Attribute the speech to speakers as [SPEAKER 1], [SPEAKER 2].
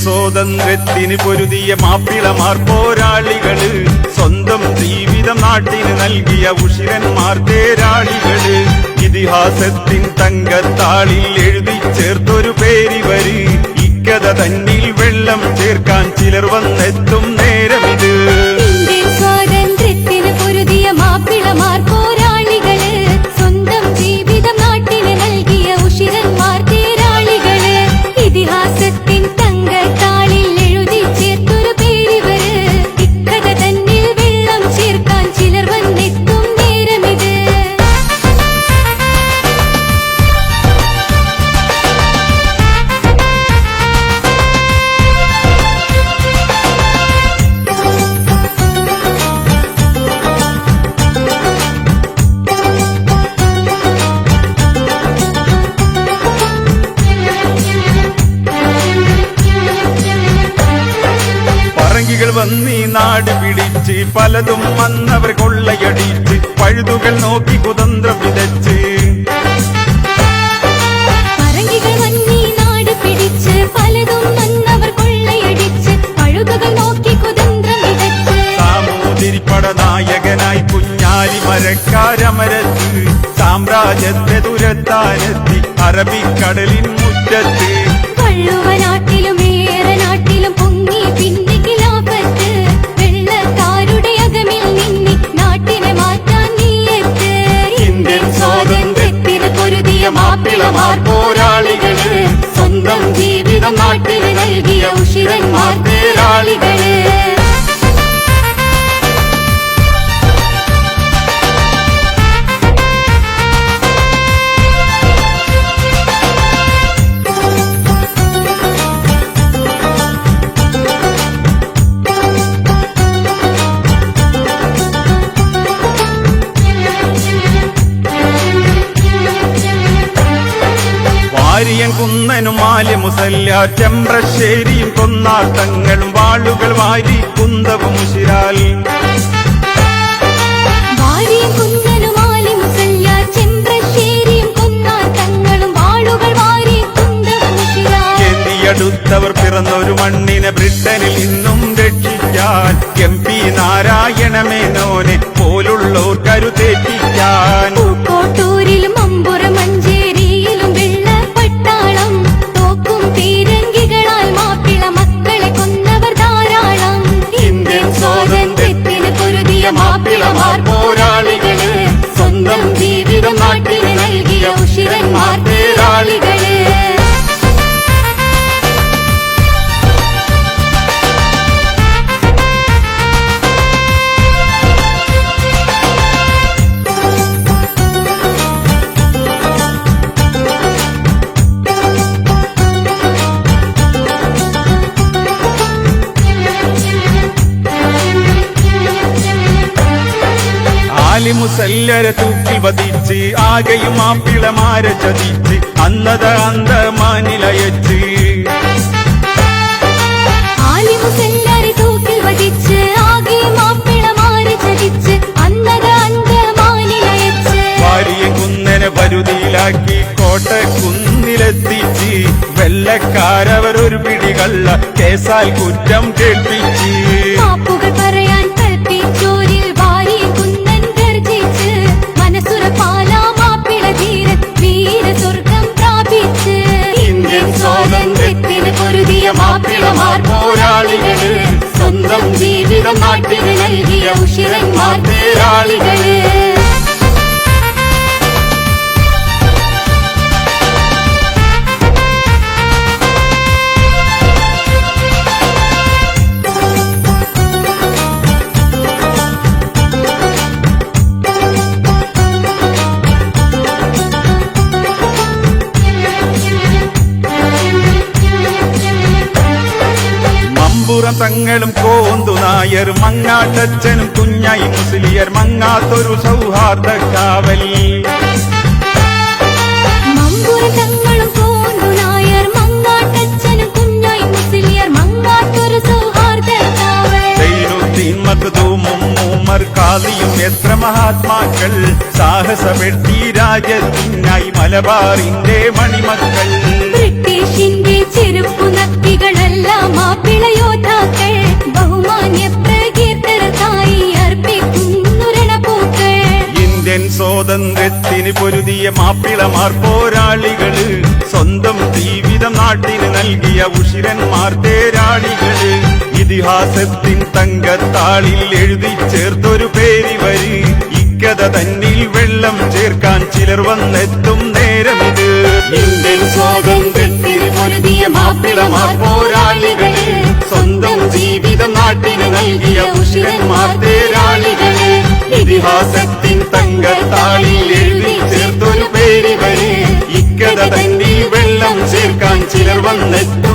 [SPEAKER 1] സ്വാതന്ത്ര്യത്തിന് പൊരുതിയ മാപ്പിളമാർ പോരാളികള്, സ്വന്തം ജീവിതം നാട്ടിന് നൽകിയ ഉഷിരന്മാർ തേരാളികള്, ഇതിഹാസത്തിൻ തങ്കത്താളിൽ എഴുതി ചേർത്തൊരു പേരിവര്, ഇക്കഥ തന്നിൽ വെള്ളം ചേർക്കാൻ ചിലർ വന്നെത്തും നേരമിത്.
[SPEAKER 2] സ്വാതന്ത്ര്യത്തിന് പൊരുതിയ മാപ്പിളമാർ പോരാളികള്, സ്വന്തം ജീവിതം നാട്ടിന് നൽകിയ ഉഷിരന്മാർ തേരാളികള്, ഇതിഹാസത്തിൻ തങ്കത്താളിൽ എഴുതി ചേർത്തൊരു പേരിവര്, ഇക്കഥ തന്നിൽ വെള്ളം ചേർക്കാൻ ചിലർ വന്നെത്തും നേരമിത്.
[SPEAKER 1] പറങ്കികൾ വന്നീ നാട് പിടിച്ച്, പലതും വന്നവർ കൊള്ളയടിച്ച്, പഴുതുകൾ നോക്കി കുതന്ത്രം വിതച്ച്.
[SPEAKER 2] പറങ്കികൾ വന്നീ നാട് പിടിച്ച്, പലതും വന്നവർ കൊള്ളയടിച്ച്, പഴുതുകൾ നോക്കി കുതന്ത്രം വിതച്ച്.
[SPEAKER 1] സാമൂതിരിപ്പട നായകനായി കുഞ്ഞാലി മരക്കാരമരത്ത്, സാമ്രാജ്യത്തെ തുരത്താനെത്തി അറബിക്കടലിൻ മുറ്റത്ത്.
[SPEAKER 2] വള്ളുവനാട്ടിലും ഏറനാട്ടിലും പൊങ്ങി പിന്നെ ഖിലാഫത്ത്, വെള്ളക്കാരുടെ അകമിൽ നിന്നി നാട്ടിനെ മാറ്റാൻ നീയത്ത്. ഇന്ത്യൻ സ്വാതന്ത്ര്യത്തിന് പൊരുതിയ മാപ്പിളമാർ പോരാളികള്, സ്വന്തം ജീവിതം നാട്ടിന് നൽകിയ ഉഷിരന്മാർ തേരാളികള്.
[SPEAKER 1] വാരിയൻ കുന്നനും മാലി മുസല്യാർ, ചെമ്പ്രശ്ശേരിയും കൊന്നാട്ടങ്ങളും, വാളുകൾ വാരി കുന്തവും ഉശിരാൽ.
[SPEAKER 2] വാരിയൻ കുന്നനും മാലി മുസല്യാർ, ചെമ്പ്രശ്ശേരിയും കൊന്നാട്ടങ്ങളും, വാളുകൾ വാരി കുന്തവും ഉശിരാൽ.
[SPEAKER 1] എന്തിയടുത്തവർ പിറന്നൊരു മണ്ണിനെ ബ്രിട്ടനിൽ നിന്നും രക്ഷിക്കാൻ, MP നാരായണ മേനോനെ പോലുള്ളോർ കരുതേറ്റിക്കാൻ.
[SPEAKER 2] പൂക്കോട്ടൂരിലും അമ്പുറം മഞ്ചേരിയിലും വെള്ളപ്പട്ടാളം, തോക്കും പീരങ്കികളാൽ മാപ്പിള മക്കളെ കൊന്നവർ ധാരാളം. ഇന്ത്യൻ സ്വാതന്ത്ര്യത്തിന് പൊരുതിയ മാപ്പിളമാർ പോരാളികള്, സ്വന്തം ജീവിതം നാട്ടിന് നൽകിയ ഉഷിരന്മാർ തേരാളികള്.
[SPEAKER 1] മുസല്ലരെ തൂക്കിൽ വധിച്ച്, ആകെയും മാപ്പിളമാരെ ചതിച്ച്, അന്നത അന്തമാനിലയച്ച്.
[SPEAKER 2] ആലിമുസല്ലരെ തൂക്കിൽ വധിച്ച്, ആകെയും മാപ്പിളമാരെ ചതിച്ച്, അന്നത അന്തമാനിലയച്ച്.
[SPEAKER 1] വാരിയ കുന്നനെ വരുതിയിലാക്കി കോട്ടക്കുന്നിലെത്തിച്ച്, വെള്ളക്കാരവർ ഒരു പിടികള്ള കേസാൽ കുറ്റം കേൾപ്പിച്ച്.
[SPEAKER 2] മാപ്പുകൾ പറയാൻ കൽപ്പിച്ചോരിൽ വാരിയ കുന്നൻ ഗർജിച്ച്, മനസ്സുറപ്പാലാ മാപ്പിള ധീരൻ വീര സ്വർഗം പ്രാപിച്ച്. ഇന്ത്യൻ സ്വാതന്ത്ര്യത്തിന് പൊരുതിയ മാപ്പിളമാർ പോരാളികള്, സ്വന്തം ജീവിതം നാട്ടിന് നൽകിയ ഉഷിരന്മാർ തേരാളികള്.
[SPEAKER 1] മമ്പുറം തങ്ങളും കോന്തു നായർ, മങ്ങാട്ടച്ഛനും കുഞ്ഞായി മുസ്ലിയർ, മങ്ങാത്തൊരു സൗഹാർദ്ദ കാവൽ.
[SPEAKER 2] മമ്പുറം തങ്ങളും കോന്തു നായർ, മങ്ങാട്ടച്ഛനും കുഞ്ഞായി മുസ്ലിയർ, മങ്ങാത്തൊരു സൗഹാർദ്ദ കാവൽ.
[SPEAKER 1] സൈനുദ്ദീൻ മഖ്ദൂമും ഉമർ ഖാദിയും എത്ര മഹാത്മാക്കൾ, സാഹസമെട്ടി രാജ്യത്തിനായി മലബാറിന്റെ മണിമക്കൾ.
[SPEAKER 2] ബ്രിട്ടീഷിന്റെ ചെരുപ്പു നക്കികളെല്ലാം
[SPEAKER 1] സ്വാതന്ത്ര്യത്തിന് പൊരുതിയ മാപ്പിളമാർ പോരാളികള്, സ്വന്തം ജീവിതം നാട്ടിന് നൽകിയ ഉഷിരന്മാർ തേരാളികള്, ഇതിഹാസത്തിൻ തങ്കത്താളിൽ എഴുതി ചേർത്തൊരു പേരിവര്, ഇക്കഥ തന്നിൽ വെള്ളം ചേർക്കാൻ ചിലർ വന്നെത്തും നേരമിത്. ഇന്ത്യൻ സ്വാതന്ത്ര്യത്തിന് പൊരുതിയ മാപ്പിളമാർ പോരാളികള്, സ്വന്തം ജീവിതം നാട്ടിന് നൽകിയ ഉഷിരന്മാർ തേരാളികള്, ഇതിഹാസത്തിൻ തങ്കത്താളിൽ എഴുതി ചേർത്തൊരു പേരിവര്, ഇക്കഥ തന്നിൽ വെള്ളം ചേർക്കാൻ ചിലർ വന്നെത്തും